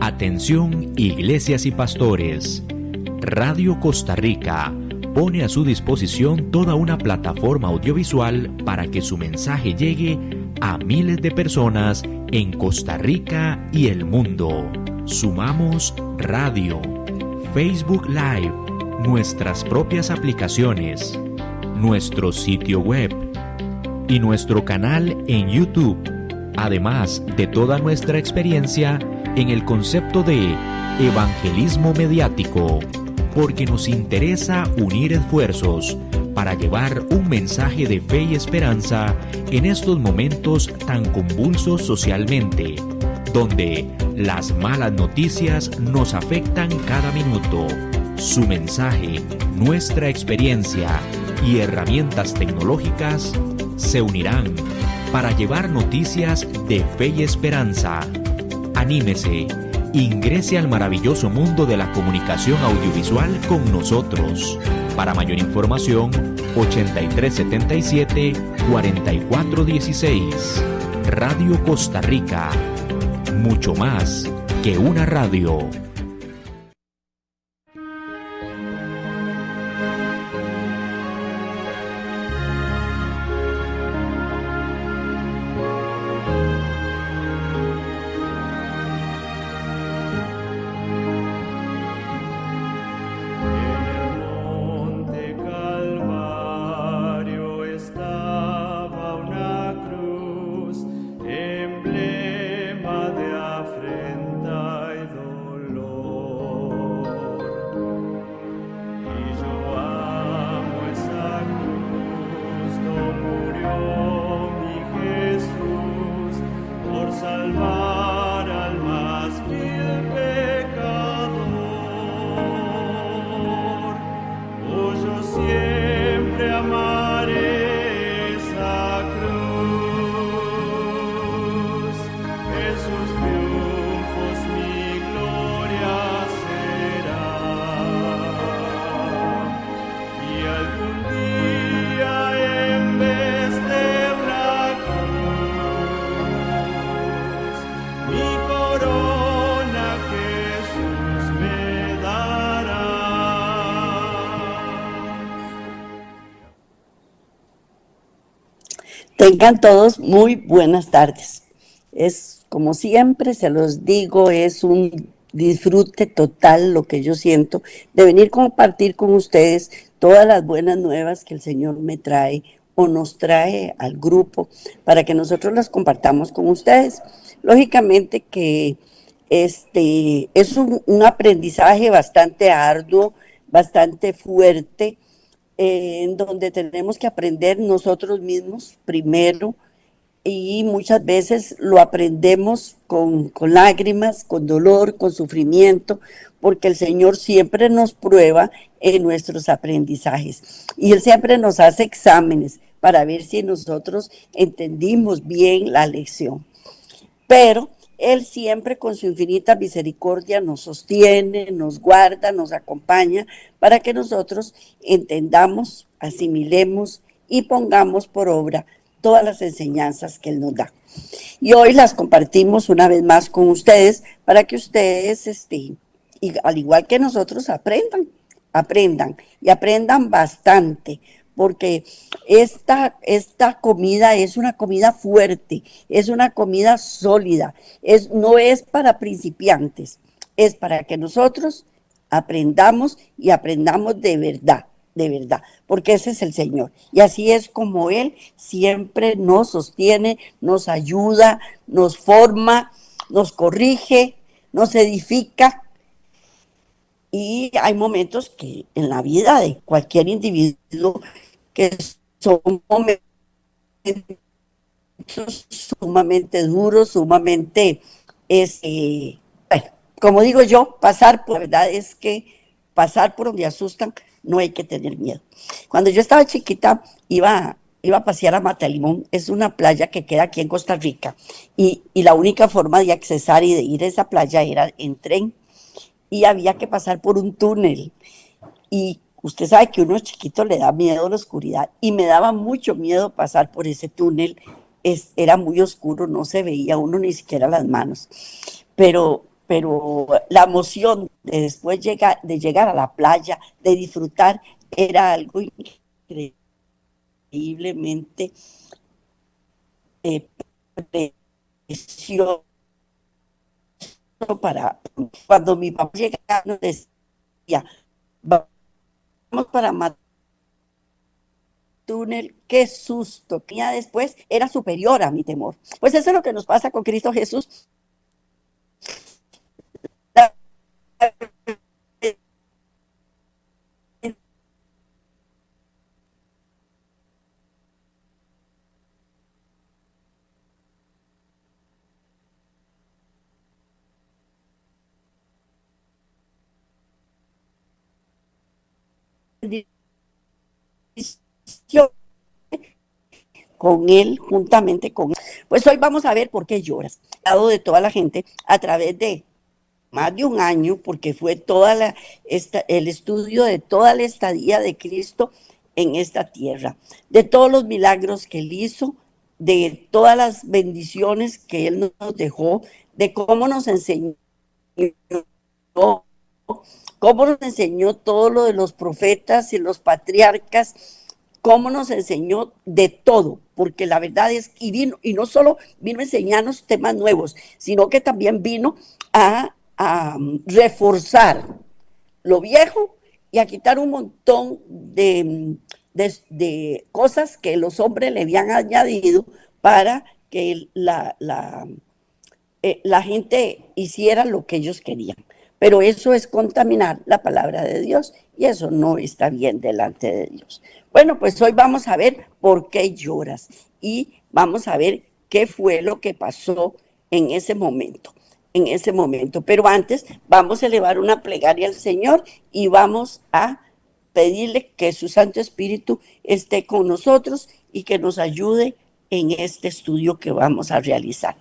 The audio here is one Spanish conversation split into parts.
Atención, iglesias y pastores. Radio Costa Rica pone a su disposición toda una plataforma audiovisual para que su mensaje llegue a miles de personas en Costa Rica y el mundo. Sumamos radio, Facebook Live, nuestras propias aplicaciones, nuestro sitio web y nuestro canal en YouTube, además de toda nuestra experiencia en el concepto de evangelismo mediático, porque nos interesa unir esfuerzos para llevar un mensaje de fe y esperanza en estos momentos tan convulsos socialmente, donde las malas noticias nos afectan cada minuto. Su mensaje, nuestra experiencia y herramientas tecnológicas se unirán para llevar noticias de fe y esperanza. Anímese, ingrese al maravilloso mundo de la comunicación audiovisual con nosotros. Para mayor información, 8377-4416. Radio Costa Rica. Mucho más que una radio. Tengan todos muy buenas tardes. Es, como siempre, se los digo, es un disfrute total lo que yo siento de venir a compartir con ustedes todas las buenas nuevas que el Señor me trae o nos trae al grupo para que nosotros las compartamos con ustedes. Lógicamente que es un aprendizaje bastante arduo, bastante fuerte, en donde tenemos que aprender nosotros mismos primero, y muchas veces lo aprendemos con lágrimas, con dolor, con sufrimiento, porque el Señor siempre nos prueba en nuestros aprendizajes y Él siempre nos hace exámenes para ver si nosotros entendimos bien la lección. Pero Él siempre con su infinita misericordia nos sostiene, nos guarda, nos acompaña para que nosotros entendamos, asimilemos y pongamos por obra todas las enseñanzas que Él nos da. Y hoy las compartimos una vez más con ustedes para que ustedes, y al igual que nosotros, aprendan bastante, porque esta comida es una comida fuerte, es una comida sólida, no es para principiantes, es para que nosotros aprendamos y aprendamos de verdad, porque ese es el Señor. Y así es como Él siempre nos sostiene, nos ayuda, nos forma, nos corrige, nos edifica. Y hay momentos que en la vida de cualquier individuo que son momentos sumamente duros, sumamente, bueno, como digo yo, la verdad es que pasar por donde asustan, no hay que tener miedo. Cuando yo estaba chiquita, iba a pasear a Matalimón, es una playa que queda aquí en Costa Rica, y la única forma de accesar y de ir a esa playa era en tren, y había que pasar por un túnel, y usted sabe que uno chiquito le da miedo a la oscuridad, y me daba mucho miedo pasar por ese túnel. Era muy oscuro, no se veía uno ni siquiera las manos, pero pero la emoción de después llegar a la playa, de disfrutar, era algo increíblemente eh, precioso para cuando mi papá llegaba nos decía, vamos para túnel, qué susto tenía después, era superior a mi temor. Pues eso es lo que nos pasa con Cristo Jesús. Con él, juntamente con él. Pues hoy vamos a ver por qué lloras. Lado de toda la gente a través de más de un año, porque fue el estudio de toda la estadía de Cristo en esta tierra, de todos los milagros que él hizo, de todas las bendiciones que él nos dejó, de cómo nos enseñó, cómo nos enseñó todo lo de los profetas y los patriarcas, cómo nos enseñó de todo, porque la verdad es, y no solo vino a enseñarnos temas nuevos, sino que también vino a reforzar lo viejo y a quitar un montón de cosas que los hombres le habían añadido para que la gente hiciera lo que ellos querían. Pero eso es contaminar la palabra de Dios y eso no está bien delante de Dios. Bueno, pues hoy vamos a ver por qué lloras y vamos a ver qué fue lo que pasó en ese momento. Pero antes vamos a elevar una plegaria al Señor y vamos a pedirle que su Santo Espíritu esté con nosotros y que nos ayude en este estudio que vamos a realizar.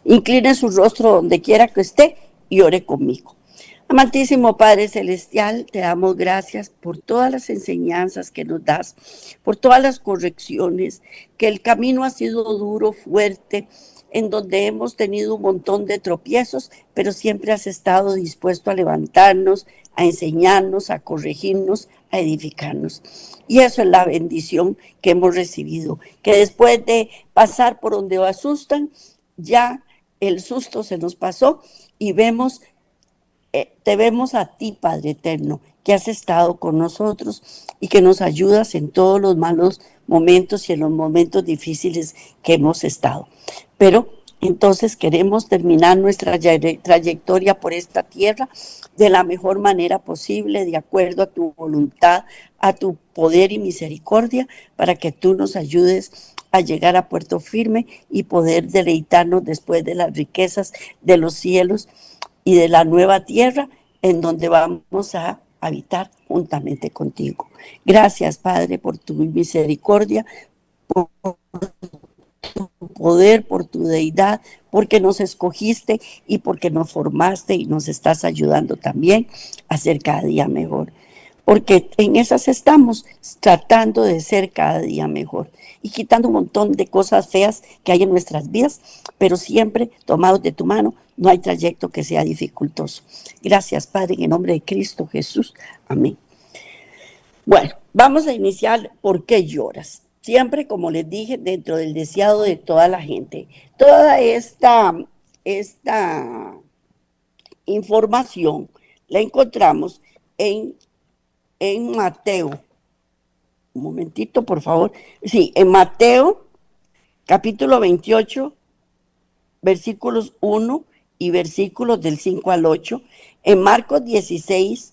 Incline su rostro donde quiera que esté y ore conmigo. Amantísimo Padre Celestial, te damos gracias por todas las enseñanzas que nos das, por todas las correcciones, que el camino ha sido duro, fuerte, en donde hemos tenido un montón de tropiezos, pero siempre has estado dispuesto a levantarnos, a enseñarnos, a corregirnos, a edificarnos. Y eso es la bendición que hemos recibido, que después de pasar por donde asustan, ya el susto se nos pasó y te vemos a ti, Padre Eterno, que has estado con nosotros y que nos ayudas en todos los malos momentos y en los momentos difíciles que hemos estado. Pero entonces queremos terminar nuestra trayectoria por esta tierra de la mejor manera posible, de acuerdo a tu voluntad, a tu poder y misericordia, para que tú nos ayudes a llegar a puerto firme y poder deleitarnos después de las riquezas de los cielos y de la nueva tierra en donde vamos a habitar juntamente contigo. Gracias, Padre, por tu misericordia, por tu poder, por tu deidad, porque nos escogiste y porque nos formaste y nos estás ayudando también a ser cada día mejor. Porque en esas estamos tratando de ser cada día mejor y quitando un montón de cosas feas que hay en nuestras vidas, pero siempre tomados de tu mano. No hay trayecto que sea dificultoso. Gracias, Padre, en el nombre de Cristo Jesús. Amén. Bueno, vamos a iniciar ¿por qué lloras? Siempre, como les dije, dentro del deseado de toda la gente. Toda esta información la encontramos en Mateo. Un momentito, por favor. Sí, en Mateo, capítulo 28, versículos 1 y versículos del 5 al 8, en Marcos 16,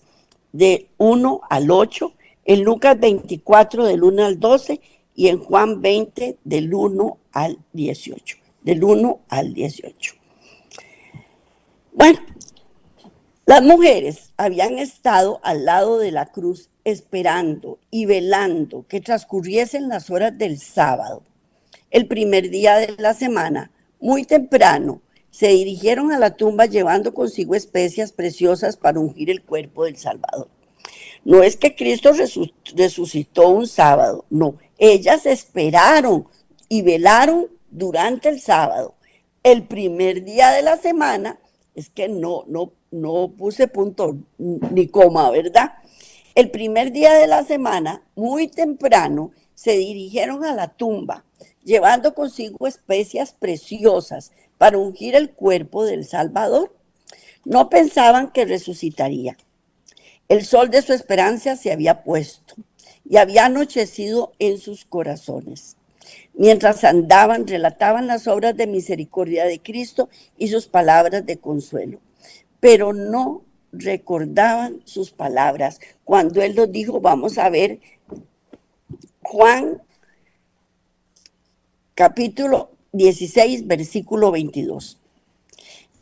de 1 al 8, en Lucas 24, del 1 al 12, y en Juan 20, del 1 al 18. Del 1 al 18. Bueno, las mujeres habían estado al lado de la cruz esperando y velando que transcurriesen las horas del sábado. El primer día de la semana, muy temprano, se dirigieron a la tumba llevando consigo especias preciosas para ungir el cuerpo del Salvador. No es que Cristo resucitó un sábado, no. Ellas esperaron y velaron durante el sábado. El primer día de la semana, Es que no puse punto ni coma, ¿verdad? El primer día de la semana, muy temprano, se dirigieron a la tumba, llevando consigo especias preciosas para ungir el cuerpo del Salvador. No pensaban que resucitaría. El sol de su esperanza se había puesto y había anochecido en sus corazones. Mientras andaban, relataban las obras de misericordia de Cristo y sus palabras de consuelo, pero no recordaban sus palabras. Cuando Él los dijo, vamos a ver Juan capítulo 16, versículo 22,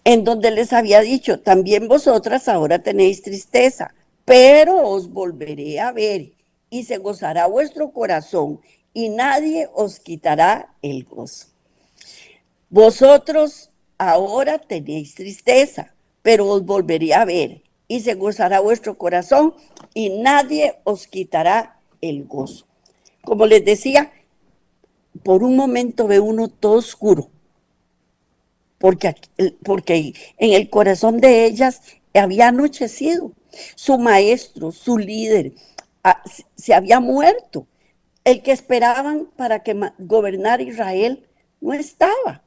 en donde les había dicho, también vosotras ahora tenéis tristeza, pero os volveré a ver y se gozará vuestro corazón y nadie os quitará el gozo. Vosotros ahora tenéis tristeza, pero os volveré a ver y se gozará vuestro corazón y nadie os quitará el gozo. Como les decía, por un momento ve uno todo oscuro, porque en el corazón de ellas había anochecido. Su maestro, su líder, se había muerto. El que esperaban para que gobernara Israel no estaba.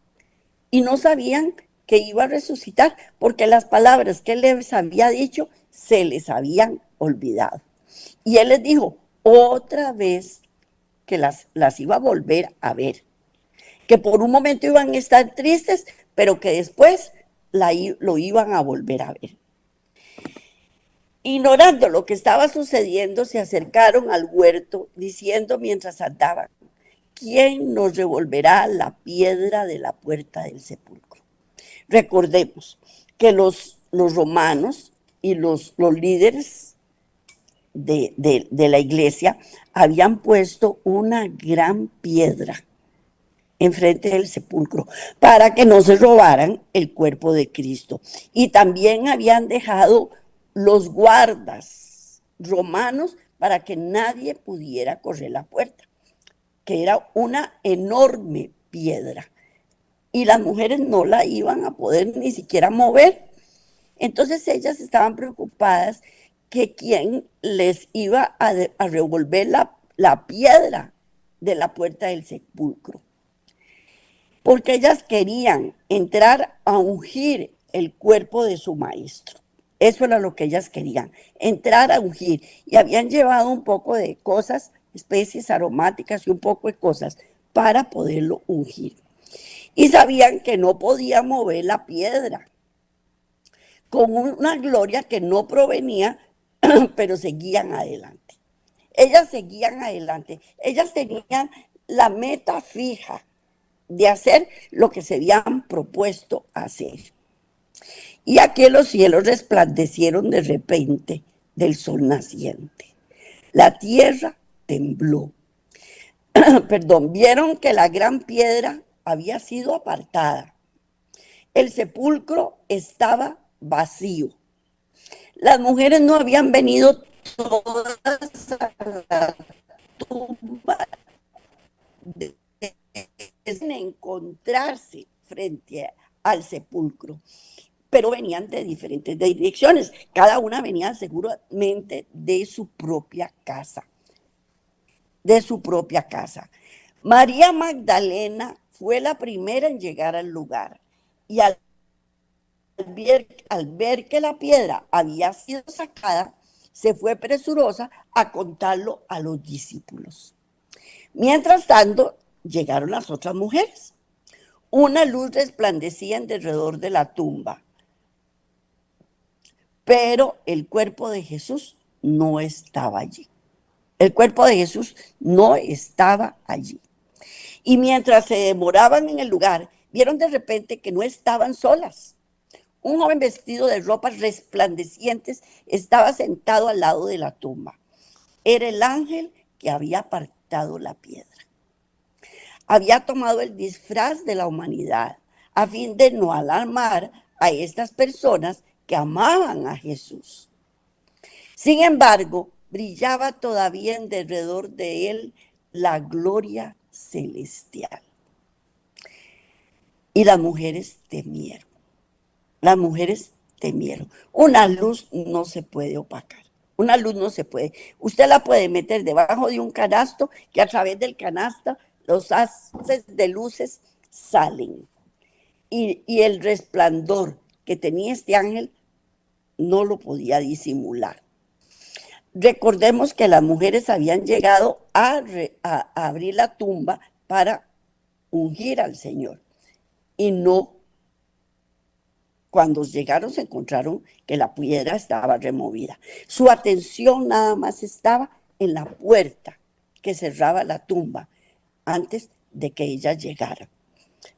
Y no sabían que iba a resucitar, porque las palabras que él les había dicho se les habían olvidado. Y él les dijo otra vez que las iba a volver a ver, que por un momento iban a estar tristes, pero que después lo iban a volver a ver. Ignorando lo que estaba sucediendo, se acercaron al huerto diciendo mientras andaban, ¿quién nos revolverá la piedra de la puerta del sepulcro? Recordemos que los romanos y los líderes de la iglesia habían puesto una gran piedra enfrente del sepulcro para que no se robaran el cuerpo de Cristo. Y también habían dejado los guardas romanos para que nadie pudiera correr la puerta, que era una enorme piedra. Y las mujeres no la iban a poder ni siquiera mover. Entonces ellas estaban preocupadas que quién les iba a revolver la piedra de la puerta del sepulcro, porque ellas querían entrar a ungir el cuerpo de su maestro. Eso era lo que ellas querían, entrar a ungir. Y habían llevado un poco de cosas, especies aromáticas y un poco de cosas para poderlo ungir. Y sabían que no podían mover la piedra, con una gloria que no provenía, pero seguían adelante. Ellas seguían adelante. Ellas tenían la meta fija de hacer lo que se habían propuesto hacer. Y aquí los cielos resplandecieron de repente del sol naciente. La tierra tembló. Perdón, vieron que la gran piedra había sido apartada. El sepulcro estaba vacío. Las mujeres no habían venido todas a la tumba de encontrarse frente al sepulcro, pero venían de diferentes direcciones. Cada una venía seguramente de su propia casa. De su propia casa. María Magdalena fue la primera en llegar al lugar y al ver que la piedra había sido sacada, se fue presurosa a contarlo a los discípulos. Mientras tanto, llegaron las otras mujeres. Una luz resplandecía en derredor de la tumba, pero el cuerpo de Jesús no estaba allí. El cuerpo de Jesús no estaba allí. Y mientras se demoraban en el lugar, vieron de repente que no estaban solas. Un joven vestido de ropas resplandecientes estaba sentado al lado de la tumba. Era el ángel que había apartado la piedra. Había tomado el disfraz de la humanidad a fin de no alarmar a estas personas que amaban a Jesús. Sin embargo, brillaba todavía en derredor de él la gloria celestial. Y las mujeres temieron. las mujeres temieron. Una luz no se puede opacar. Una luz no se puede. Usted la puede meter debajo de un canasto que a través del canasto los haces de luces salen. Y el resplandor que tenía este ángel no lo podía disimular. Recordemos que las mujeres habían llegado a abrir la tumba para ungir al Señor. Y no, cuando llegaron se encontraron que la piedra estaba removida. Su atención nada más estaba en la puerta que cerraba la tumba antes de que ellas llegaran.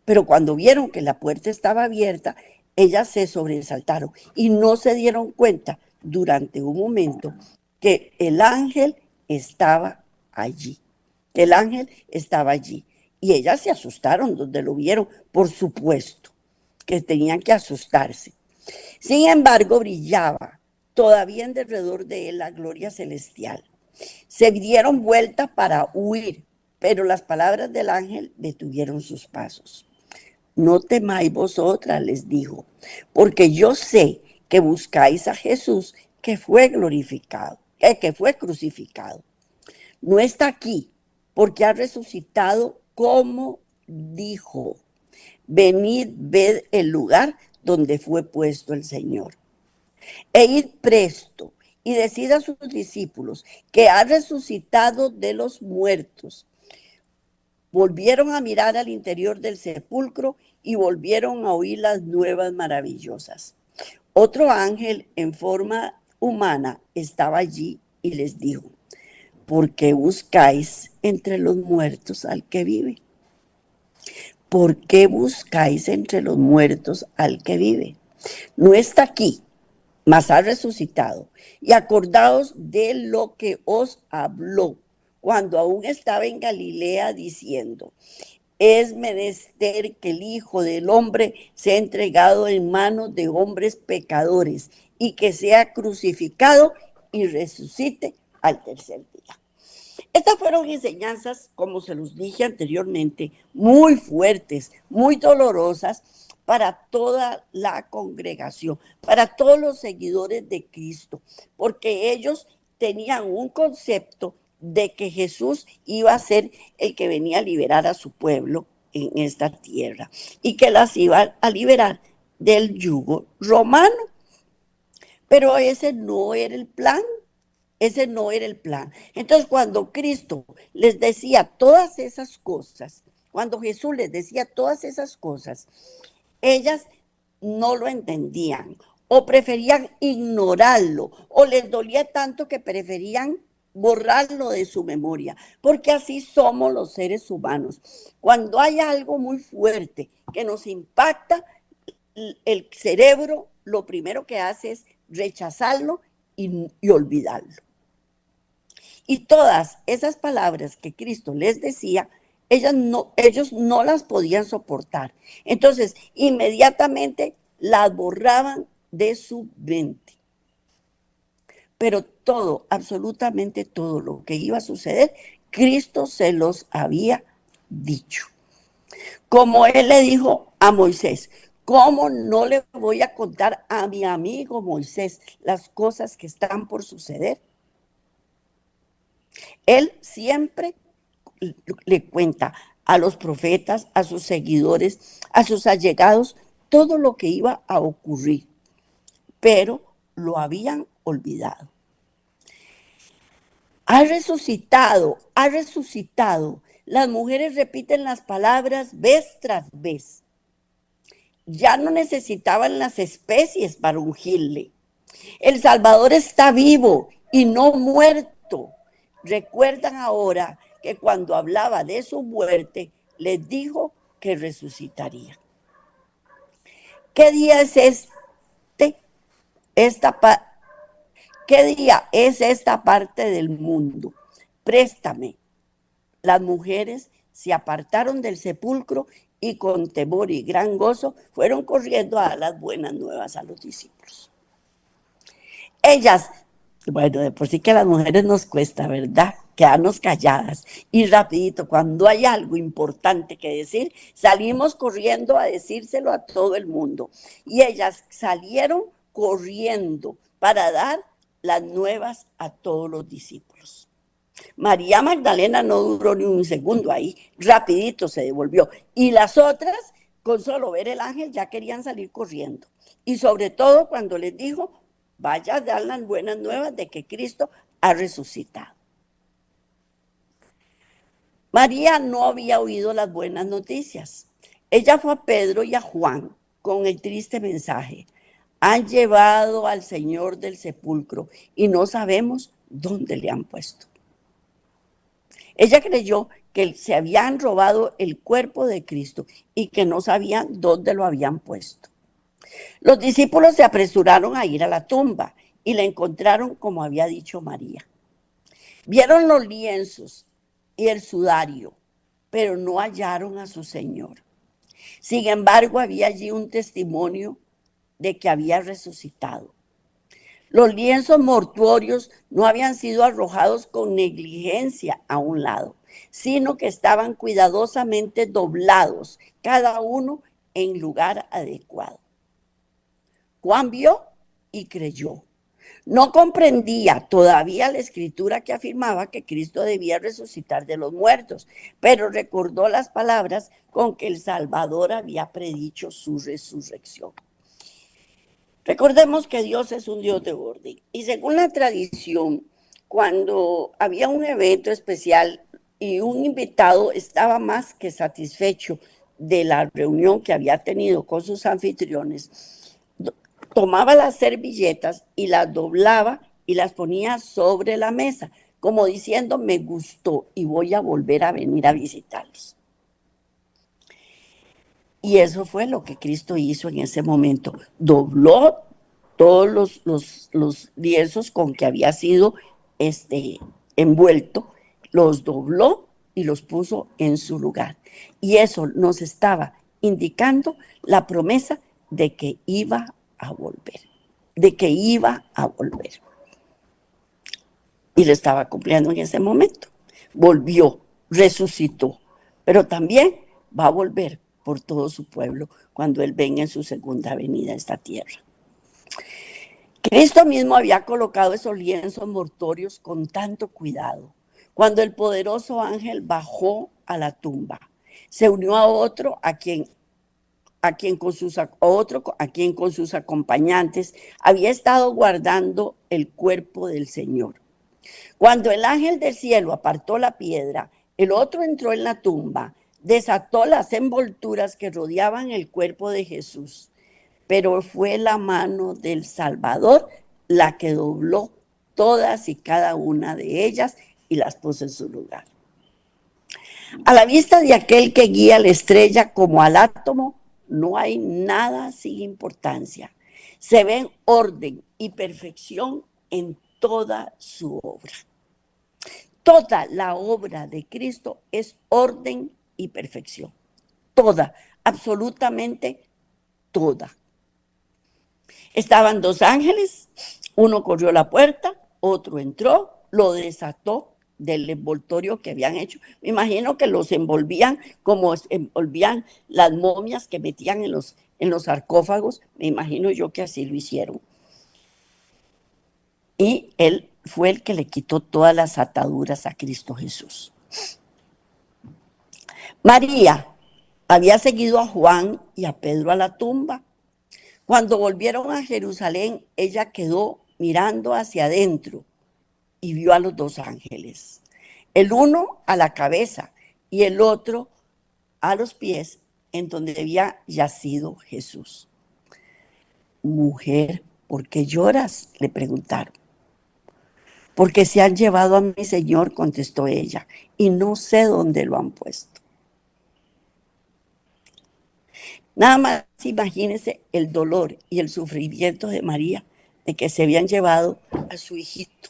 Pero cuando vieron que la puerta estaba abierta, ellas se sobresaltaron y no se dieron cuenta durante un momento que el ángel estaba allí. Que el ángel estaba allí. Y ellas se asustaron donde lo vieron, por supuesto, que tenían que asustarse. Sin embargo, brillaba todavía en derredor de él la gloria celestial. Se dieron vuelta para huir, pero las palabras del ángel detuvieron sus pasos. No temáis vosotras, les dijo, porque yo sé que buscáis a Jesús que fue glorificado, que fue crucificado. No está aquí, porque ha resucitado como dijo. Venid, ved el lugar donde fue puesto el Señor. E id presto y decid a sus discípulos que ha resucitado de los muertos. Volvieron a mirar al interior del sepulcro y volvieron a oír las nuevas maravillosas. Otro ángel en forma humana estaba allí y les dijo: ¿por qué buscáis entre los muertos al que vive? ¿Por qué buscáis entre los muertos al que vive? No está aquí, mas ha resucitado. Y acordaos de lo que os habló cuando aún estaba en Galilea, diciendo: es menester que el Hijo del Hombre sea entregado en manos de hombres pecadores y que sea crucificado y resucite al tercer día. Estas fueron enseñanzas, como se los dije anteriormente, muy fuertes, muy dolorosas para toda la congregación, para todos los seguidores de Cristo, porque ellos tenían un concepto de que Jesús iba a ser el que venía a liberar a su pueblo en esta tierra y que las iba a liberar del yugo romano. Pero ese no era el plan. Ese no era el plan. Entonces, cuando Cristo les decía todas esas cosas, cuando Jesús les decía todas esas cosas, ellas no lo entendían o preferían ignorarlo o les dolía tanto que preferían borrarlo de su memoria, porque así somos los seres humanos. Cuando hay algo muy fuerte que nos impacta, el cerebro lo primero que hace es rechazarlo y olvidarlo. Y todas esas palabras que Cristo les decía, ellos no las podían soportar. Entonces, inmediatamente las borraban de su mente. Pero todo, absolutamente todo lo que iba a suceder, Cristo se los había dicho. Como él le dijo a Moisés: ¿cómo no le voy a contar a mi amigo Moisés las cosas que están por suceder? Él siempre le cuenta a los profetas, a sus seguidores, a sus allegados, todo lo que iba a ocurrir, pero lo habían olvidado. Ha resucitado, ha resucitado. Las mujeres repiten las palabras vez tras vez. Ya no necesitaban las especies para ungirle. El Salvador está vivo y no muerto. Recuerdan ahora que cuando hablaba de su muerte, les dijo que resucitaría. ¿Qué día es este? ¿Qué día es esta parte del mundo? Préstame. Las mujeres se apartaron del sepulcro y con temor y gran gozo fueron corriendo a dar las buenas nuevas a los discípulos. Ellas, bueno, de por sí que a las mujeres nos cuesta, ¿verdad? quedarnos calladas y rapidito, cuando hay algo importante que decir, salimos corriendo a decírselo a todo el mundo. Y ellas salieron corriendo para dar las nuevas a todos los discípulos. María Magdalena no duró ni un segundo ahí, rapidito se devolvió. Y las otras, con solo ver el ángel, ya querían salir corriendo. Y sobre todo cuando les dijo, vaya a dar las buenas nuevas de que Cristo ha resucitado. María no había oído las buenas noticias. Ella fue a Pedro y a Juan con el triste mensaje. Han llevado al Señor del sepulcro y no sabemos dónde le han puesto. Ella creyó que se habían robado el cuerpo de Cristo y que no sabían dónde lo habían puesto. Los discípulos se apresuraron a ir a la tumba y la encontraron como había dicho María. Vieron los lienzos y el sudario, pero no hallaron a su Señor. Sin embargo, había allí un testimonio de que había resucitado. Los lienzos mortuorios no habían sido arrojados con negligencia a un lado, sino que estaban cuidadosamente doblados, cada uno en lugar adecuado. Juan vio y creyó. No comprendía todavía la escritura que afirmaba que Cristo debía resucitar de los muertos, pero recordó las palabras con que el Salvador había predicho su resurrección. Recordemos que Dios es un Dios de orden y según la tradición, cuando había un evento especial y un invitado estaba más que satisfecho de la reunión que había tenido con sus anfitriones, tomaba las servilletas y las doblaba y las ponía sobre la mesa, como diciendo, me gustó y voy a volver a venir a visitarlos. Y eso fue lo que Cristo hizo en ese momento. Dobló todos los lienzos con que había sido envuelto, los dobló y los puso en su lugar. Y eso nos estaba indicando la promesa de que iba a volver, de que iba a volver. Y lo estaba cumpliendo en ese momento. Volvió, resucitó, pero también va a volver por todo su pueblo cuando Él venga en su segunda venida a esta tierra. Cristo mismo había colocado esos lienzos mortuorios con tanto cuidado. Cuando el poderoso ángel bajó a la tumba, se unió a otro a quien con sus acompañantes había estado guardando el cuerpo del Señor. Cuando el ángel del cielo apartó la piedra, el otro entró en la tumba, desató las envolturas que rodeaban el cuerpo de Jesús, pero fue la mano del Salvador la que dobló todas y cada una de ellas y las puso en su lugar. A la vista de aquel que guía la estrella como al átomo, no hay nada sin importancia. Se ven orden y perfección en toda su obra. Toda la obra de Cristo es orden y perfección. Toda, absolutamente toda. Estaban dos ángeles, uno corrió la puerta, otro entró, lo desató del envoltorio que habían hecho. Me imagino que los envolvían como envolvían las momias que metían en los sarcófagos. Me imagino yo que así lo hicieron. Y él fue el que le quitó todas las ataduras a Cristo Jesús. María había seguido a Juan y a Pedro a la tumba. Cuando volvieron a Jerusalén, ella quedó mirando hacia adentro y vio a los dos ángeles. El uno a la cabeza y el otro a los pies, en donde había yacido Jesús. Mujer, ¿por qué lloras?, le preguntaron. Porque se han llevado a mi Señor, contestó ella, y no sé dónde lo han puesto. Nada más imagínense el dolor y el sufrimiento de María de que se habían llevado a su hijito,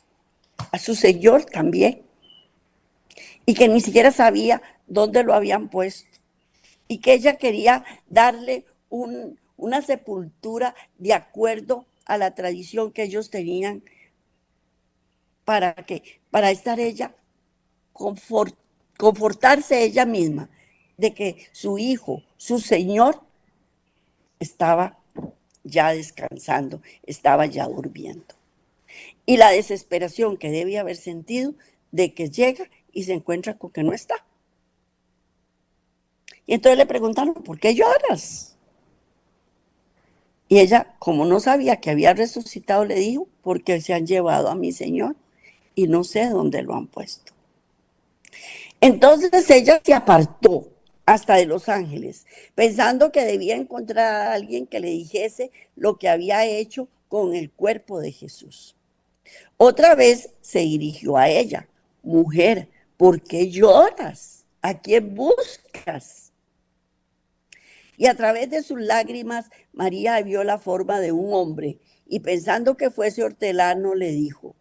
a su Señor también, y que ni siquiera sabía dónde lo habían puesto, y que ella quería darle una sepultura de acuerdo a la tradición que ellos tenían para estar ella confortarse ella misma de que su hijo, su Señor, estaba ya descansando, estaba ya durmiendo. Y la desesperación que debía haber sentido de que llega y se encuentra con que no está. Y entonces le preguntaron, ¿por qué lloras? Y ella, como no sabía que había resucitado, le dijo, porque se han llevado a mi Señor y no sé dónde lo han puesto. Entonces ella se apartó hasta de Los Ángeles, pensando que debía encontrar a alguien que le dijese lo que había hecho con el cuerpo de Jesús. Otra vez se dirigió a ella, mujer, ¿por qué lloras? ¿A quién buscas? Y a través de sus lágrimas, María vio la forma de un hombre y pensando que fuese hortelano, le dijo,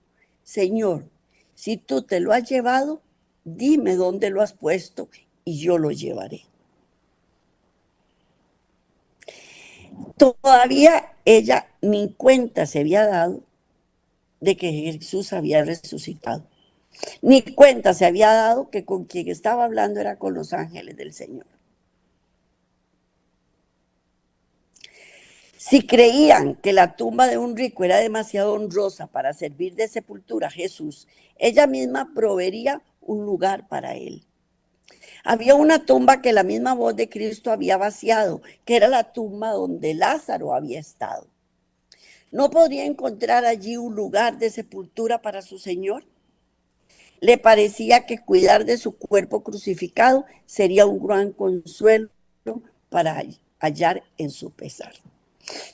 Señor, si tú te lo has llevado, dime dónde lo has puesto y yo lo llevaré. Todavía ella ni cuenta se había dado de que Jesús había resucitado. Ni cuenta se había dado que con quien estaba hablando era con los ángeles del Señor. Si creían que la tumba de un rico era demasiado honrosa para servir de sepultura a Jesús, ella misma proveería un lugar para él. Había una tumba que la misma voz de Cristo había vaciado, que era la tumba donde Lázaro había estado. ¿No podría encontrar allí un lugar de sepultura para su Señor? Le parecía que cuidar de su cuerpo crucificado sería un gran consuelo para hallar en su pesar.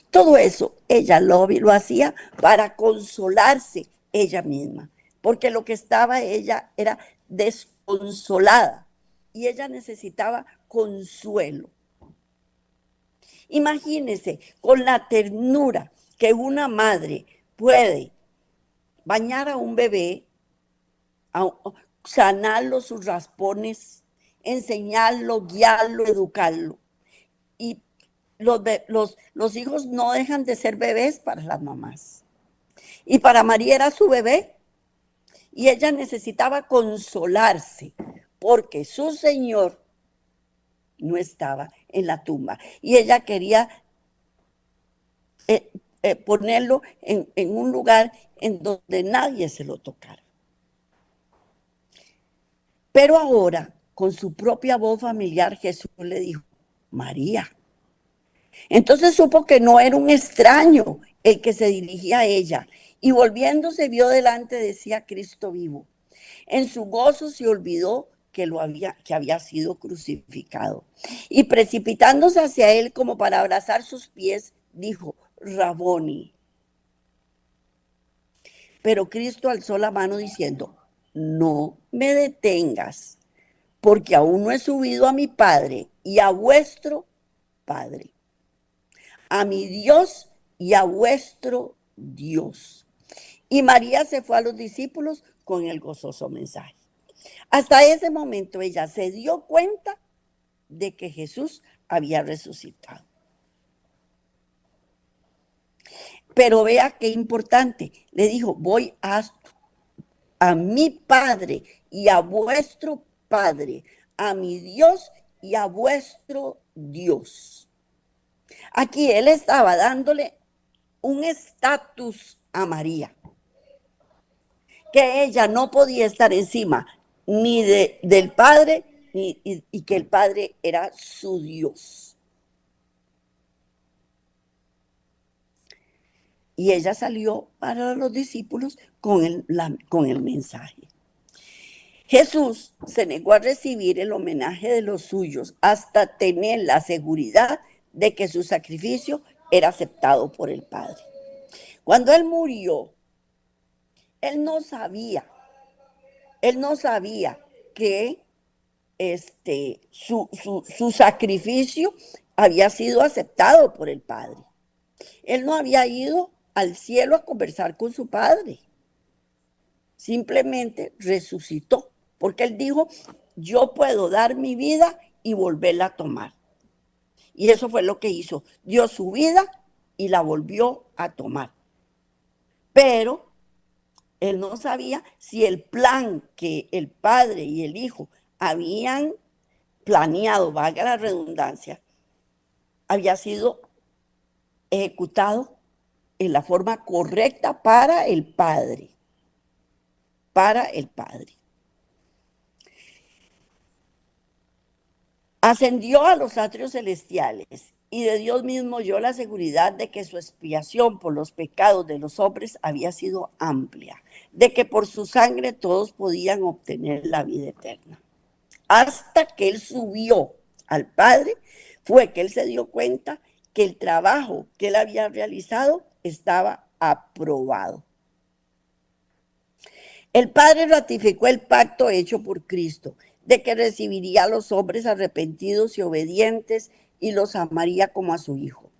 Todo eso ella lo hacía para consolarse ella misma, porque lo que estaba ella era desconsolada y ella necesitaba consuelo. Imagínense con la ternura que una madre puede bañar a un bebé, sanarlo sus raspones, enseñarlo, guiarlo, educarlo. Y los hijos no dejan de ser bebés para las mamás. Y para María era su bebé. Y ella necesitaba consolarse porque su Señor no estaba en la tumba. Y ella quería ponerlo en un lugar en donde nadie se lo tocara. Pero ahora, con su propia voz familiar, Jesús le dijo, María. Entonces supo que no era un extraño el que se dirigía a ella, y volviéndose vio delante de sí a Cristo vivo. En su gozo se olvidó que había sido crucificado. Y precipitándose hacia él como para abrazar sus pies, dijo, Raboni. Pero Cristo alzó la mano diciendo, no me detengas, porque aún no he subido a mi Padre y a vuestro Padre, a mi Dios y a vuestro Dios. Y María se fue a los discípulos con el gozoso mensaje. Hasta ese momento ella se dio cuenta de que Jesús había resucitado. Pero vea qué importante, le dijo, voy a mi Padre y a vuestro Padre, a mi Dios y a vuestro Dios. Aquí él estaba dándole un estatus a María, que ella no podía estar encima ni del Padre, y que el Padre era su Dios. Y ella salió para los discípulos con el mensaje. Jesús se negó a recibir el homenaje de los suyos hasta tener la seguridad de que su sacrificio era aceptado por el Padre. Cuando él murió, él no sabía que su sacrificio había sido aceptado por el Padre. Él no había ido al cielo a conversar con su Padre. Simplemente resucitó, porque él dijo, yo puedo dar mi vida y volverla a tomar. Y eso fue lo que hizo. Dio su vida y la volvió a tomar. Pero Él no sabía si el plan que el padre y el hijo habían planeado, valga la redundancia, había sido ejecutado en la forma correcta para el padre. Para el padre. Ascendió a los atrios celestiales y de Dios mismo dio la seguridad de que su expiación por los pecados de los hombres había sido amplia, de que por su sangre todos podían obtener la vida eterna. Hasta que él subió al Padre, fue que él se dio cuenta que el trabajo que él había realizado estaba aprobado. El Padre ratificó el pacto hecho por Cristo, de que recibiría a los hombres arrepentidos y obedientes y los amaría como a su Hijo.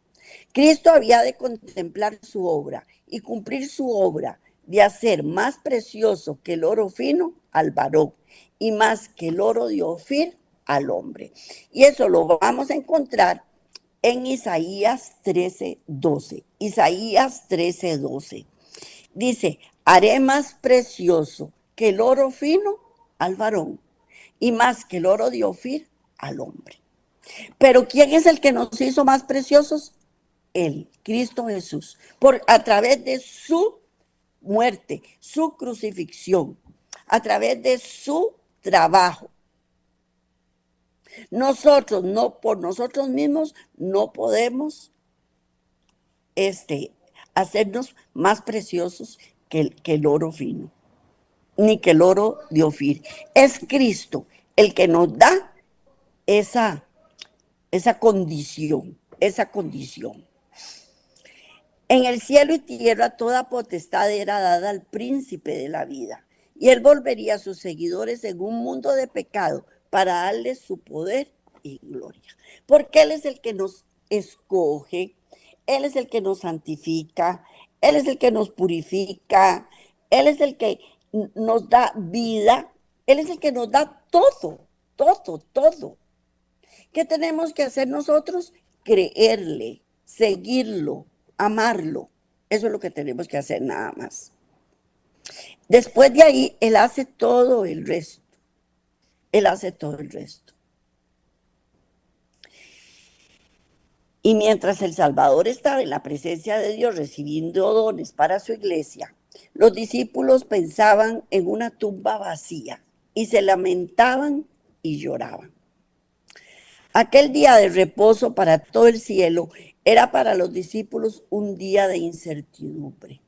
Cristo había de contemplar su obra y cumplir su obra de hacer más precioso que el oro fino al varón y más que el oro de Ofir al hombre. Y eso lo vamos a encontrar en Isaías 13:12. Isaías 13:12. Dice, haré más precioso que el oro fino al varón y más que el oro de Ofir al hombre. Pero ¿quién es el que nos hizo más preciosos? Él, Cristo Jesús, a través de su muerte, su crucifixión, a través de su trabajo. Nosotros, no, por nosotros mismos, no podemos hacernos más preciosos que el oro fino, ni que el oro de Ofir. Es Cristo el que nos da esa condición, esa condición. En el cielo y tierra toda potestad era dada al príncipe de la vida, y él volvería a sus seguidores en un mundo de pecado para darles su poder y gloria. Porque él es el que nos escoge, él es el que nos santifica, él es el que nos purifica, él es el que nos da vida, él es el que nos da todo, todo, todo. ¿Qué tenemos que hacer nosotros? Creerle, seguirlo, amarlo. Eso es lo que tenemos que hacer nada más. Después de ahí, él hace todo el resto. Él hace todo el resto. Y mientras el Salvador estaba en la presencia de Dios recibiendo dones para su iglesia, los discípulos pensaban en una tumba vacía y se lamentaban y lloraban. Aquel día de reposo para todo el cielo era para los discípulos un día de incertidumbre,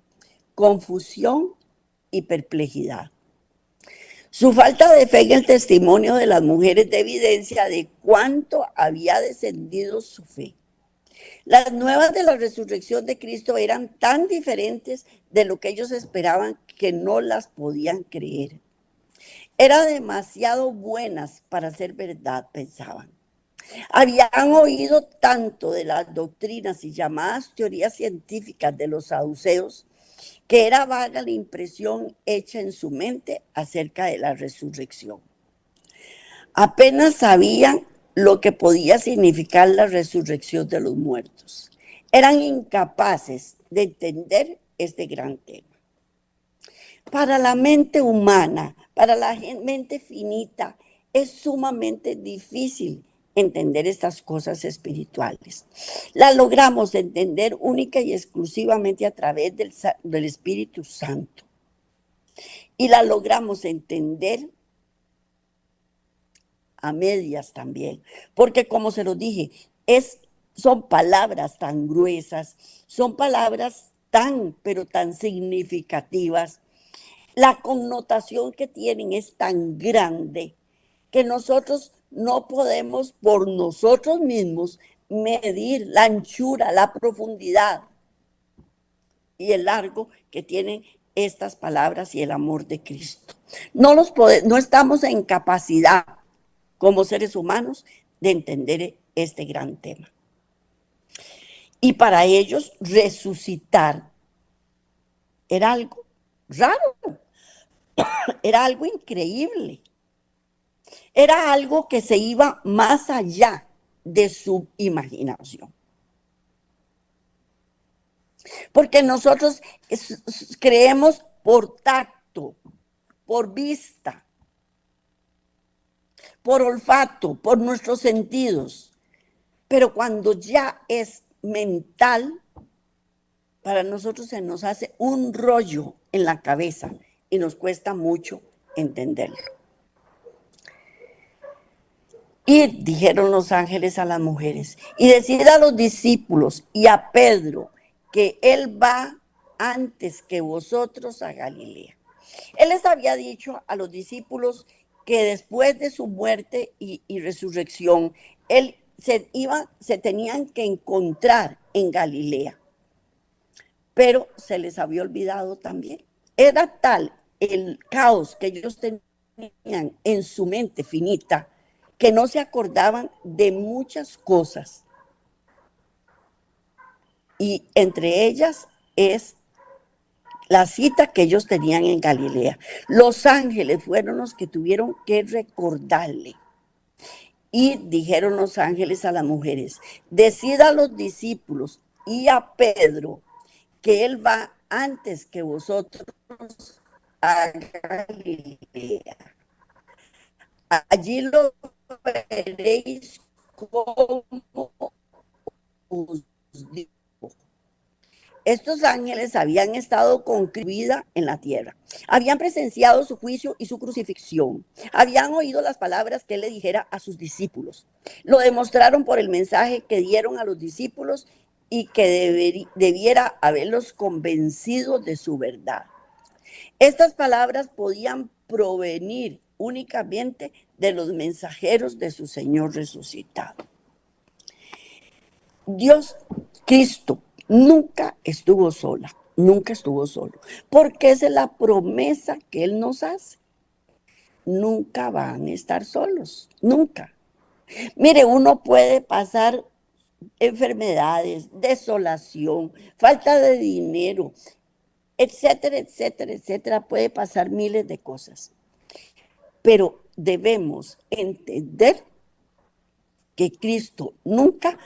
confusión y perplejidad. Su falta de fe en el testimonio de las mujeres de evidencia de cuánto había descendido su fe. Las nuevas de la resurrección de Cristo eran tan diferentes de lo que ellos esperaban que no las podían creer. Eran demasiado buenas para ser verdad, pensaban. Habían oído tanto de las doctrinas y llamadas teorías científicas de los saduceos que era vaga la impresión hecha en su mente acerca de la resurrección. Apenas sabían lo que podía significar la resurrección de los muertos. Eran incapaces de entender este gran tema. Para la mente humana, para la mente finita, es sumamente difícil entender estas cosas espirituales. Las logramos entender única y exclusivamente a través del Espíritu Santo. Y la logramos entender a medias también, porque como se los dije, son palabras tan gruesas, son palabras pero tan significativas. La connotación que tienen es tan grande que nosotros no podemos por nosotros mismos medir la anchura, la profundidad y el largo que tienen estas palabras y el amor de Cristo. No estamos en capacidad como seres humanos de entender este gran tema. Y para ellos resucitar era algo raro, era algo increíble, era algo que se iba más allá de su imaginación. Porque nosotros creemos por tacto, por vista, por olfato, por nuestros sentidos. Pero cuando ya es mental, para nosotros se nos hace un rollo en la cabeza y nos cuesta mucho entenderlo. Y dijeron los ángeles a las mujeres, y decid a los discípulos y a Pedro que él va antes que vosotros a Galilea. Él les había dicho a los discípulos que después de su muerte y resurrección, él se tenían que encontrar en Galilea, pero se les había olvidado también. Era tal el caos que ellos tenían en su mente finita que no se acordaban de muchas cosas. Y entre ellas es la cita que ellos tenían en Galilea. Los ángeles fueron los que tuvieron que recordarle. Y dijeron los ángeles a las mujeres, decid a los discípulos y a Pedro que él va antes que vosotros a Galilea. Allí lo veréis como os digo. Estos ángeles habían estado con vida en la tierra, habían presenciado su juicio y su crucifixión, habían oído las palabras que él le dijera a sus discípulos, lo demostraron por el mensaje que dieron a los discípulos y que debiera haberlos convencido de su verdad. Estas palabras podían provenir únicamente de los mensajeros de su Señor resucitado. Dios, Cristo, nunca estuvo sola, nunca estuvo solo, porque esa es la promesa que Él nos hace. Nunca van a estar solos, nunca. Mire, uno puede pasar enfermedades, desolación, falta de dinero, etcétera, etcétera, etcétera. Puede pasar miles de cosas. Pero debemos entender que Cristo nunca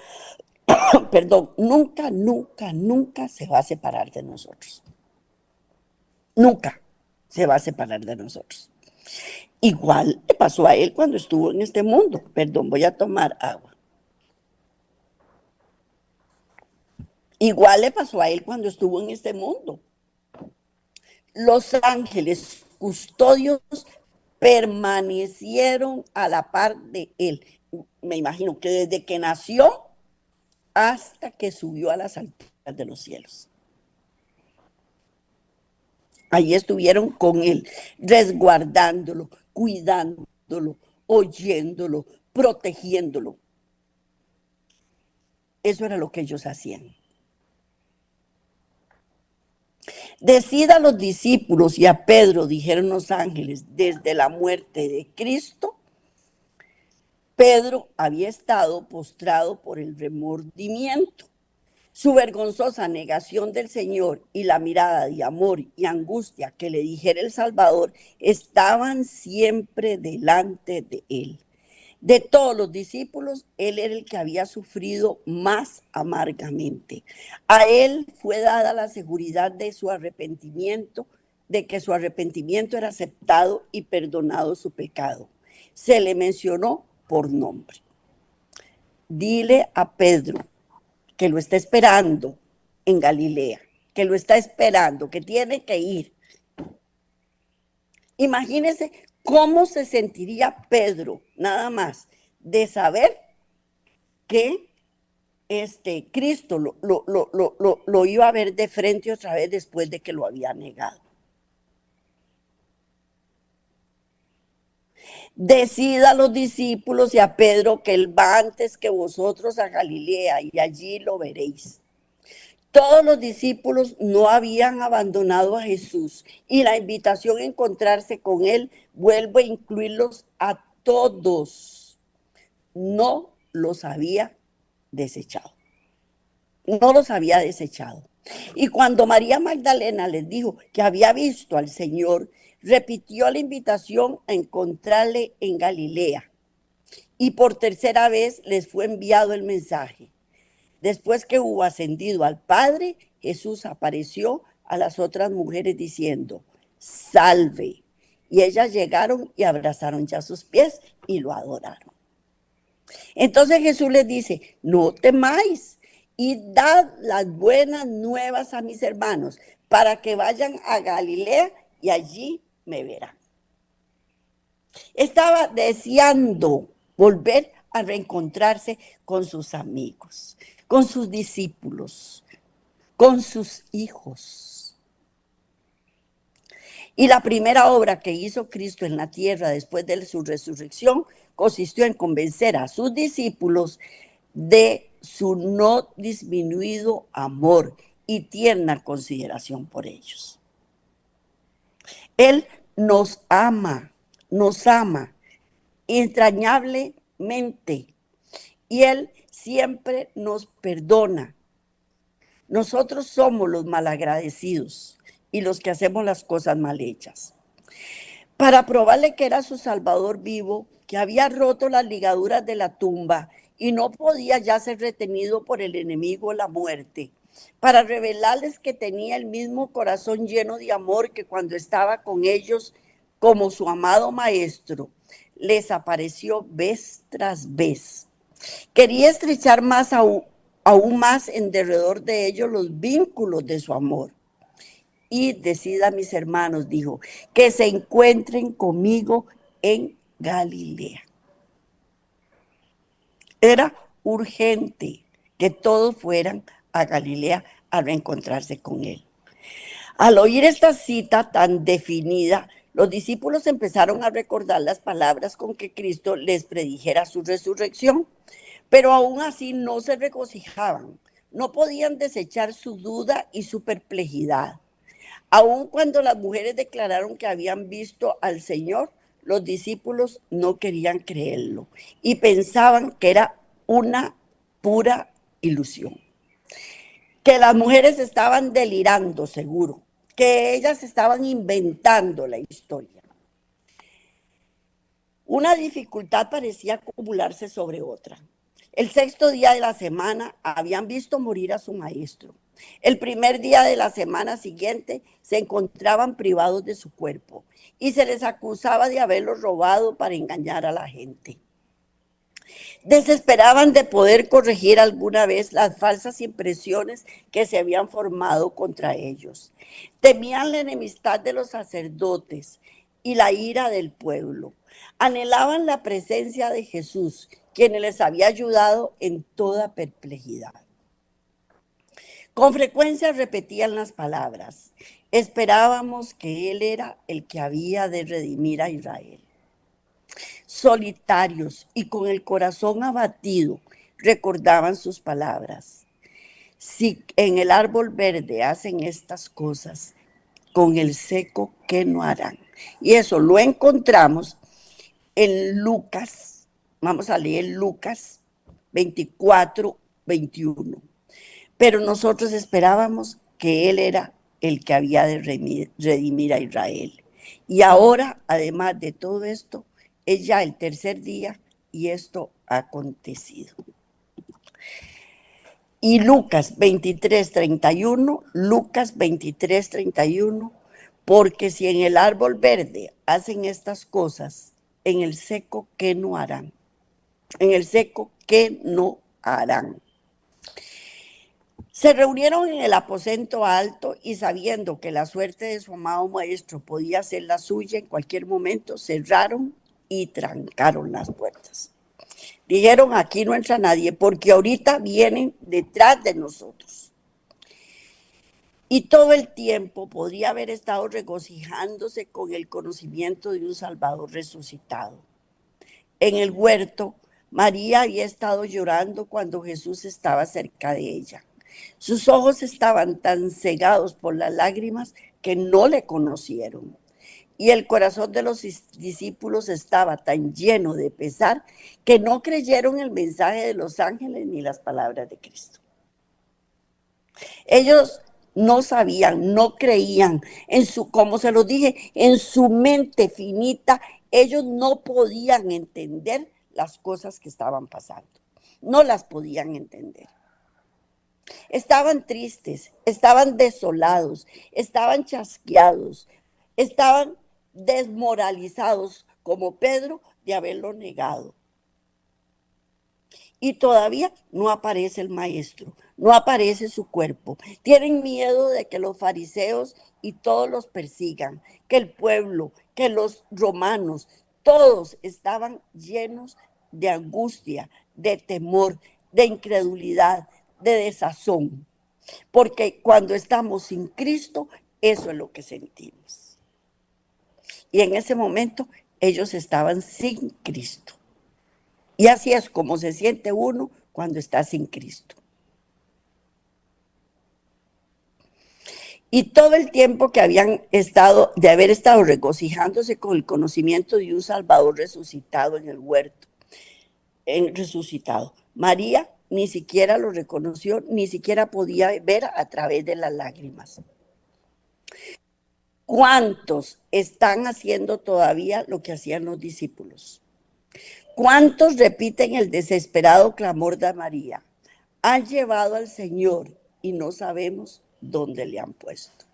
nunca se va a separar de nosotros. Nunca se va a separar de nosotros. Igual le pasó a él cuando estuvo en este mundo. Voy a tomar agua. Igual le pasó a él cuando estuvo en este mundo. Los ángeles custodios permanecieron a la par de él. Me imagino que desde que nació hasta que subió a las alturas de los cielos. Ahí estuvieron con él, resguardándolo, cuidándolo, oyéndolo, protegiéndolo. Eso era lo que ellos hacían. Decid a los discípulos y a Pedro, dijeron los ángeles, desde la muerte de Cristo, Pedro había estado postrado por el remordimiento. Su vergonzosa negación del Señor y la mirada de amor y angustia que le dijera el Salvador estaban siempre delante de él. De todos los discípulos, él era el que había sufrido más amargamente. A él fue dada la seguridad de su arrepentimiento, de que su arrepentimiento era aceptado y perdonado su pecado. Se le mencionó por nombre. Dile a Pedro que lo está esperando en Galilea, que lo está esperando, que tiene que ir. Imagínense cómo se sentiría Pedro, nada más, de saber que Cristo lo iba a ver de frente otra vez después de que lo había negado. Decida a los discípulos y a Pedro que él va antes que vosotros a Galilea y allí lo veréis. Todos los discípulos no habían abandonado a Jesús y la invitación a encontrarse con él vuelve a incluirlos a todos. No los había desechado. No los había desechado. Y cuando María Magdalena les dijo que había visto al Señor, repitió la invitación a encontrarle en Galilea. Y por tercera vez les fue enviado el mensaje. Después que hubo ascendido al Padre, Jesús apareció a las otras mujeres diciendo: salve. Y ellas llegaron y abrazaron ya sus pies y lo adoraron. Entonces Jesús les dice, no temáis y dad las buenas nuevas a mis hermanos para que vayan a Galilea y allí me verán. Estaba deseando volver a reencontrarse con sus amigos, con sus discípulos, con sus hijos. Y la primera obra que hizo Cristo en la tierra después de su resurrección consistió en convencer a sus discípulos de su no disminuido amor y tierna consideración por ellos. Él nos ama entrañablemente y Él siempre nos perdona. Nosotros somos los malagradecidos y los que hacemos las cosas mal hechas. Para probarle que era su Salvador vivo, que había roto las ligaduras de la tumba y no podía ya ser retenido por el enemigo la muerte, para revelarles que tenía el mismo corazón lleno de amor que cuando estaba con ellos como su amado maestro, les apareció vez tras vez. Quería estrechar más aún más en derredor de ellos los vínculos de su amor. Y decida a mis hermanos, dijo, que se encuentren conmigo en Galilea. Era urgente que todos fueran a Galilea a reencontrarse con él. Al oír esta cita tan definida, los discípulos empezaron a recordar las palabras con que Cristo les predijera su resurrección, pero aún así no se regocijaban, no podían desechar su duda y su perplejidad. Aun cuando las mujeres declararon que habían visto al Señor, los discípulos no querían creerlo y pensaban que era una pura ilusión. Que las mujeres estaban delirando, seguro, que ellas estaban inventando la historia. Una dificultad parecía acumularse sobre otra. El sexto día de la semana habían visto morir a su maestro. El primer día de la semana siguiente se encontraban privados de su cuerpo y se les acusaba de haberlo robado para engañar a la gente. Desesperaban de poder corregir alguna vez las falsas impresiones que se habían formado contra ellos. Temían la enemistad de los sacerdotes y la ira del pueblo. Anhelaban la presencia de Jesús, quien les había ayudado en toda perplejidad. Con frecuencia repetían las palabras, esperábamos que Él era el que había de redimir a Israel. Solitarios y con el corazón abatido, recordaban sus palabras. Si en el árbol verde hacen estas cosas, con el seco, ¿qué no harán? Y eso lo encontramos en Lucas, vamos a leer Lucas 24, 21. Pero nosotros esperábamos que Él era el que había de redimir a Israel. Y ahora, además de todo esto, es ya el tercer día y esto ha acontecido. Y Lucas 23, 31, porque si en el árbol verde hacen estas cosas, en el seco, ¿qué no harán? En el seco, ¿qué no harán? Se reunieron en el aposento alto y sabiendo que la suerte de su amado maestro podía ser la suya en cualquier momento, cerraron y trancaron las puertas. Dijeron, aquí no entra nadie porque ahorita vienen detrás de nosotros. Y todo el tiempo podría haber estado regocijándose con el conocimiento de un Salvador resucitado. En el huerto, María había estado llorando cuando Jesús estaba cerca de ella. Sus ojos estaban tan cegados por las lágrimas que no le conocieron. Y el corazón de los discípulos estaba tan lleno de pesar que no creyeron el mensaje de los ángeles ni las palabras de Cristo. Ellos no sabían, no creían, como se los dije, en su mente finita, ellos no podían entender las cosas que estaban pasando. No las podían entender. Estaban tristes, estaban desolados, estaban chasqueados, estaban desmoralizados como Pedro de haberlo negado. Y todavía no aparece el maestro, no aparece su cuerpo. Tienen miedo de que los fariseos y todos los persigan, que el pueblo, que los romanos, todos estaban llenos de angustia, de temor, de incredulidad, de desazón. Porque cuando estamos sin Cristo, eso es lo que sentimos. Y en ese momento ellos estaban sin Cristo. Y así es como se siente uno cuando está sin Cristo. Y todo el tiempo que habían estado, de haber estado regocijándose con el conocimiento de un Salvador resucitado en el huerto, resucitado. María ni siquiera lo reconoció, ni siquiera podía ver a través de las lágrimas. ¿Cuántos están haciendo todavía lo que hacían los discípulos? ¿Cuántos repiten el desesperado clamor de María? Han llevado al Señor y no sabemos dónde le han puesto.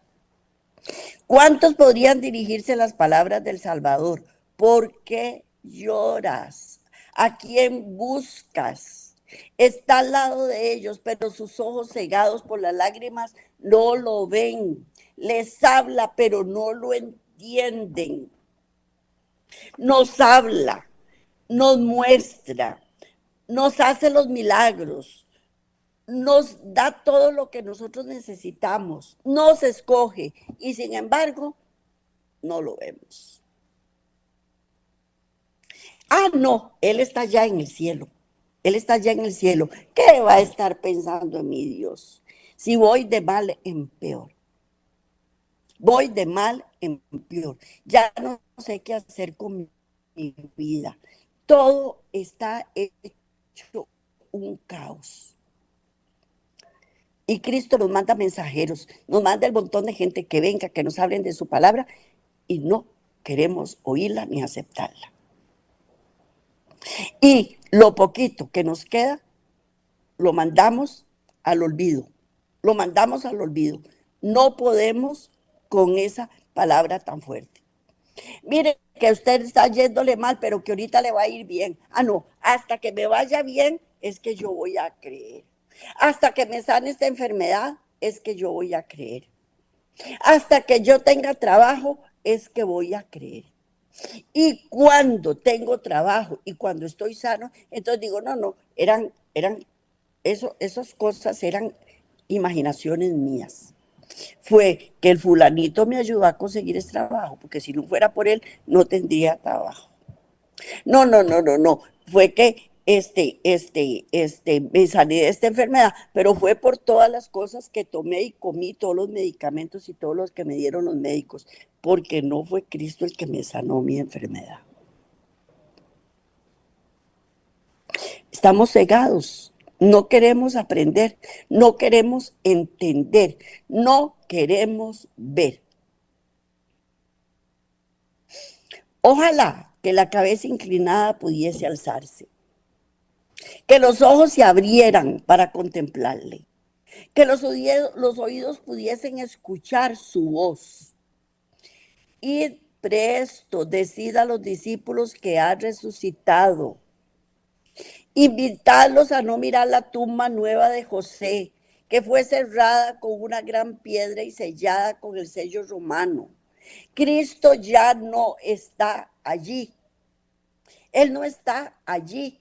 ¿Cuántos podrían dirigirse las palabras del Salvador? ¿Por qué lloras? ¿A quién buscas? Está al lado de ellos, pero sus ojos cegados por las lágrimas no lo ven. Les habla, pero no lo entienden. Nos habla, nos muestra, nos hace los milagros, nos da todo lo que nosotros necesitamos, nos escoge y sin embargo no lo vemos. Ah, no, Él está ya en el cielo. Él está ya en el cielo. ¿Qué va a estar pensando en mi Dios? Si voy de mal en peor. Voy de mal en peor. Ya no sé qué hacer con mi vida. Todo está hecho un caos. Y Cristo nos manda mensajeros, nos manda el montón de gente que venga, que nos hablen de su palabra y no queremos oírla ni aceptarla. Y lo poquito que nos queda, lo mandamos al olvido. Lo mandamos al olvido. No podemos con esa palabra tan fuerte. Mire que usted está yéndole mal, pero que ahorita le va a ir bien. Ah, no, hasta que me vaya bien es que yo voy a creer. Hasta que me sane esta enfermedad es que yo voy a creer. Hasta que yo tenga trabajo es que voy a creer. Y cuando tengo trabajo y cuando estoy sano, entonces digo, no, esas cosas eran imaginaciones mías. Fue que el fulanito me ayudó a conseguir ese trabajo, porque si no fuera por él, no tendría trabajo. No. Fue que me salí de esta enfermedad, pero fue por todas las cosas que tomé y comí, todos los medicamentos y todos los que me dieron los médicos, porque no fue Cristo el que me sanó mi enfermedad. Estamos cegados, no queremos aprender, no queremos entender, no queremos ver. Ojalá que la cabeza inclinada pudiese alzarse, que los ojos se abrieran para contemplarle, que los oídos pudiesen escuchar su voz. Id presto, decid a los discípulos que ha resucitado. Invitarlos a no mirar la tumba nueva de José, que fue cerrada con una gran piedra y sellada con el sello romano. Cristo ya no está allí. Él no está allí.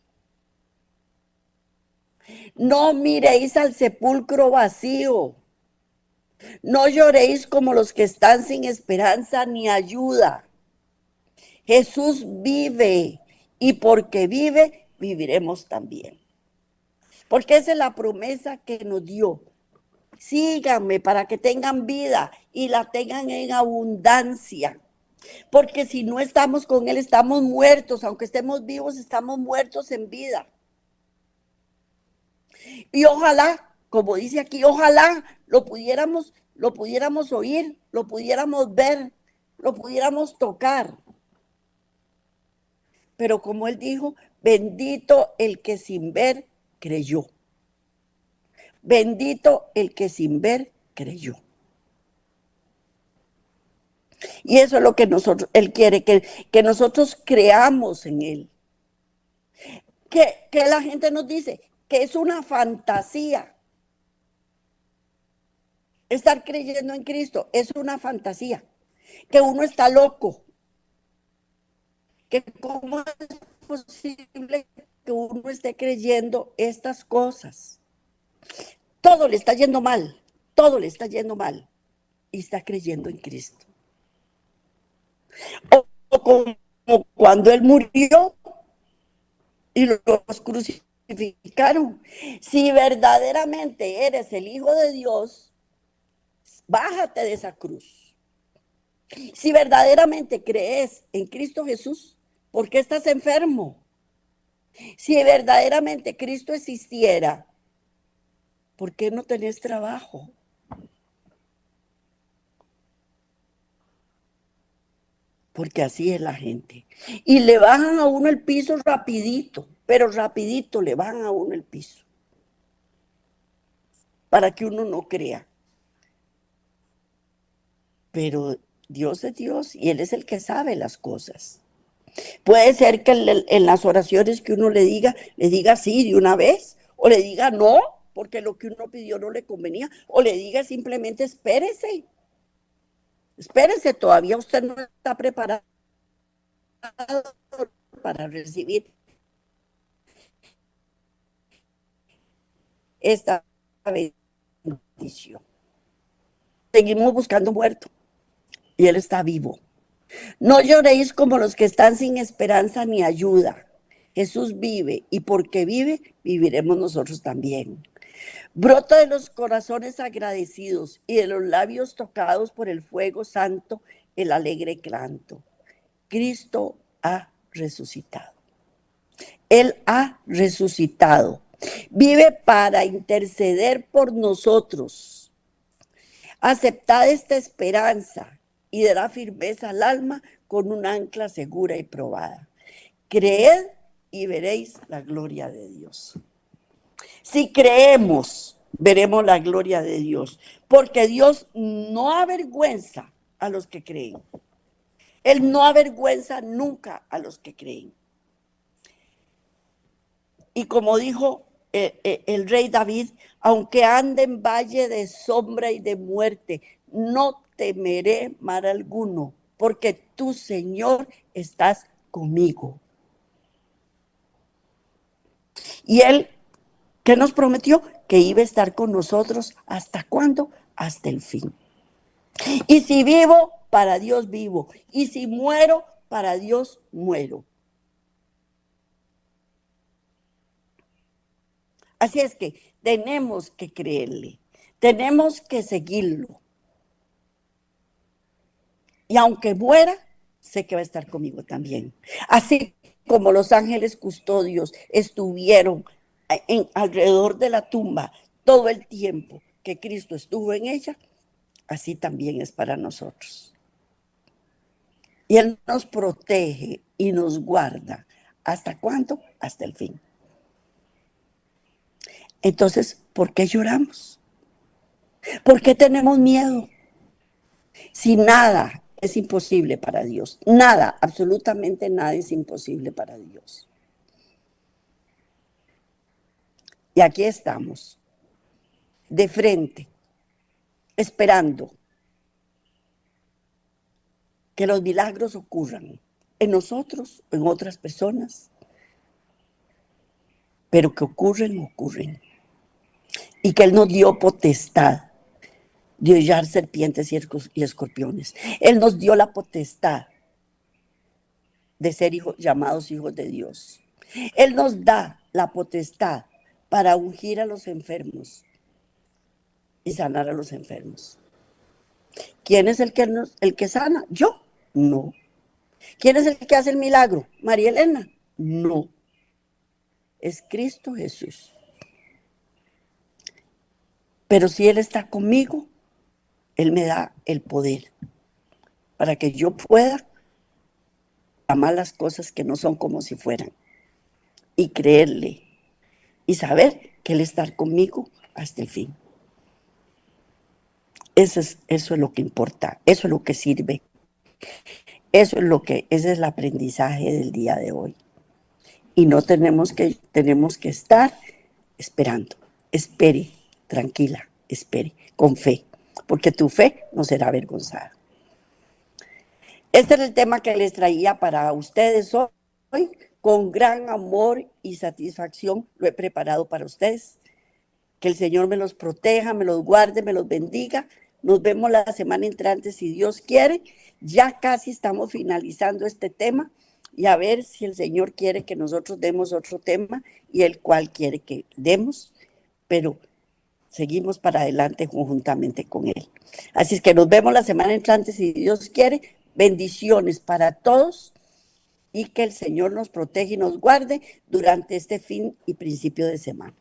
No miréis al sepulcro vacío. No lloréis como los que están sin esperanza ni ayuda. Jesús vive y porque vive, viviremos también. Porque esa es la promesa que nos dio. Síganme para que tengan vida y la tengan en abundancia. Porque si no estamos con Él, estamos muertos. Aunque estemos vivos, estamos muertos en vida. Y ojalá, como dice aquí, ojalá lo pudiéramos oír, lo pudiéramos ver, lo pudiéramos tocar. Pero como Él dijo, bendito el que sin ver creyó. Bendito el que sin ver creyó. Y eso es lo que Él quiere, que nosotros creamos en Él. Que la gente nos dice que es una fantasía. Estar creyendo en Cristo es una fantasía. Que uno está loco. Que cómo es posible que uno esté creyendo estas cosas. Todo le está yendo mal. Todo le está yendo mal. Y está creyendo en Cristo. O como cuando Él murió y los crucificaron. Si verdaderamente eres el Hijo de Dios, bájate de esa cruz. Si verdaderamente crees en Cristo Jesús, ¿por qué estás enfermo? Si verdaderamente Cristo existiera, ¿por qué no tenés trabajo? Porque así es la gente. Y le bajan a uno el piso rapidito, pero rapidito le bajan a uno el piso. Para que uno no crea. Pero Dios es Dios y Él es el que sabe las cosas. Puede ser que en las oraciones que uno le diga sí de una vez, o le diga no, porque lo que uno pidió no le convenía, o le diga simplemente espérese, espérese, todavía usted no está preparado para recibir esta bendición. Seguimos buscando muerto y Él está vivo. No lloréis como los que están sin esperanza ni ayuda. Jesús vive y porque vive, viviremos nosotros también. Brota de los corazones agradecidos y de los labios tocados por el fuego santo el alegre canto. Cristo ha resucitado. Él ha resucitado. Vive para interceder por nosotros. Aceptad esta esperanza y dará firmeza al alma con un ancla segura y probada. Creed y veréis la gloria de Dios. Si creemos, veremos la gloria de Dios, porque Dios no avergüenza a los que creen. Él no avergüenza nunca a los que creen. Y como dijo el rey David, aunque ande en valle de sombra y de muerte, no temeré mal alguno, porque tú, Señor, estás conmigo. Y Él, ¿qué nos prometió? Que iba a estar con nosotros. ¿Hasta cuándo? Hasta el fin. Y si vivo, para Dios vivo. Y si muero, para Dios muero. Así es que tenemos que creerle, tenemos que seguirlo. Y aunque muera, sé que va a estar conmigo también. Así como los ángeles custodios estuvieron alrededor de la tumba todo el tiempo que Cristo estuvo en ella, así también es para nosotros. Y Él nos protege y nos guarda. ¿Hasta cuándo? Hasta el fin. Entonces, ¿por qué lloramos? ¿Por qué tenemos miedo? Si nada es imposible para Dios, nada, absolutamente nada es imposible para Dios. Y aquí estamos, de frente, esperando que los milagros ocurran en nosotros, en otras personas, pero que ocurren, ocurren. Y que Él nos dio potestad de hollar serpientes y escorpiones. Él nos dio la potestad de ser llamados hijos de Dios. Él nos da la potestad para ungir a los enfermos y sanar a los enfermos. ¿Quién es el que sana? ¿Yo? No. ¿Quién es el que hace el milagro? ¿María Elena? No. Es Cristo Jesús. Pero si Él está conmigo, Él me da el poder para que yo pueda amar las cosas que no son como si fueran y creerle y saber que Él está conmigo hasta el fin. Eso es lo que importa, eso es lo que sirve. Ese es el aprendizaje del día de hoy. Y no tenemos que estar esperando. Espere, tranquila, espere, con fe, porque tu fe no será avergonzada. Este es el tema que les traía para ustedes hoy. Con gran amor y satisfacción lo he preparado para ustedes. Que el Señor me los proteja, me los guarde, me los bendiga. Nos vemos la semana entrante si Dios quiere. Ya casi estamos finalizando este tema y a ver si el Señor quiere que nosotros demos otro tema y el cual quiere que demos, pero seguimos para adelante conjuntamente con Él. Así es que nos vemos la semana entrante si Dios quiere. Bendiciones para todos y que el Señor nos proteja y nos guarde durante este fin y principio de semana.